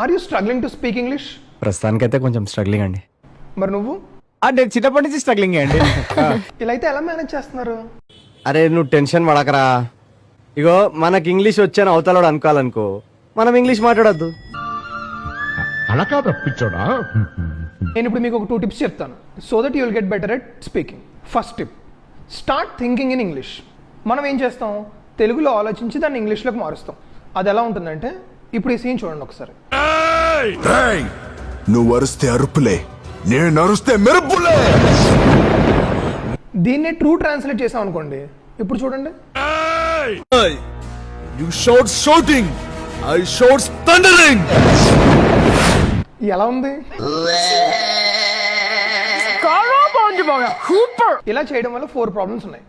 Are you struggling to speak English? ప్రస్తుతానికైతే కొంచెం struggling అండి. మరి నువ్వు అంటే చిన్నప్పటి నుంచి స్ట్రగ్లింగ్ అండి. ఇలా అయితే ఎలా మేనేజ్ చేస్తున్నారు? అరే నువ్వు టెన్షన్ పడకరా. ఇగో మనకి ఇంగ్లీష్ వచ్చాను అవతలవాడు అనుకోవాలనుకో, మనం ఇంగ్లీష్ మాట్లాడద్దు. అలా కాదు పిచ్చోడా. నేను ఇప్పుడు మీకు ఒక 2 టిప్స్ చెప్తాను so that you will get better at speaking. First tip, start thinking in English. మనం ఏం చేస్తాం, తెలుగులో ఆలోచించి దాన్ని ఇంగ్లీష్లోకి మారుస్తాం. అది ఎలా ఉంటుందంటే, ఇప్పుడు ఈ సీన్ చూడండి ఒకసారి. నువ్వు అరుస్తే అరుపులే, నేను అరుస్తే మెరుపులే. దీన్నే ట్రూ ట్రాన్స్లేట్ చేసాం అనుకోండి, ఇప్పుడు చూడండి. You shout shouting, I shouts thundering. ఎలా ఉంది? ఇలా చేయడం వల్ల 4 ప్రాబ్లమ్స్ ఉన్నాయి.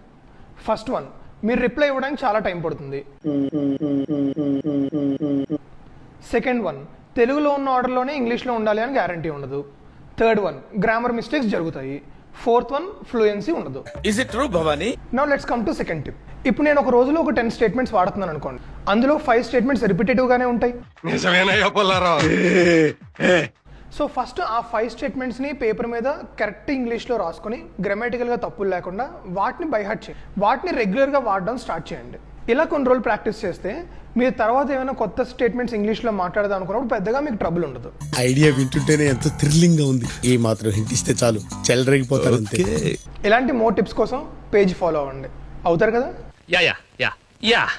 ఫస్ట్ వన్, మీరు రిప్లై ఇవ్వడానికి చాలా టైం పడుతుంది. సెకండ్ వన్, తెలుగులో ఉన్న ఆర్డర్లోనే ఇంగ్లీష్లో ఉండాలి అని గ్యారంటీ ఉండదు. థర్డ్ వన్, గ్రామర్ మిస్టేక్స్ జరుగుతాయి. ఫోర్త్ వన్, ఫ్లూయెన్సీ ఉండదు. Is it true, Bhavani? Now let's come to second tip. ఇప్పుడు నేను ఒక రోజులో ఒక 10 స్టేట్మెంట్స్ వాడుతున్నాను అనుకోండి, అందులో 5 స్టేట్మెంట్స్ రిపిటేటివ్ గానే ఉంటాయి. సో ఫస్ట్ ఆ 5 స్టేట్మెంట్స్ని పేపర్ మీద కరెక్ట్ ఇంగ్లీష్లో రాసుకొని గ్రామటికల్గా తప్పులు లేకుండా వాటిని బైహార్ట్ చేయండి. వాటిని రెగ్యులర్గా వాడడం స్టార్ట్ చేయండి. ఇలా కొన్ని రోజులు ప్రాక్టీస్ చేస్తే మీరు తర్వాత ఏమైనా కొత్త స్టేట్మెంట్స్ ఇంగ్లీష్లో మాట్లాడదాం అనుకున్నప్పుడు పెద్దగా మీకు ట్రబుల్ ఉండదు. ఐడియా వింటుంటేనే ఎంతో థ్రిల్లింగ్ గా ఉంది. ఏ మాత్రం హింట్ ఇస్తే చాలు చెలరేగిపోతారు అంతే. ఇలాంటి మోర్ టిప్స్ కోసం పేజ్ ఫాలో అవ్వండి. అవుతారు కదా? Yeah.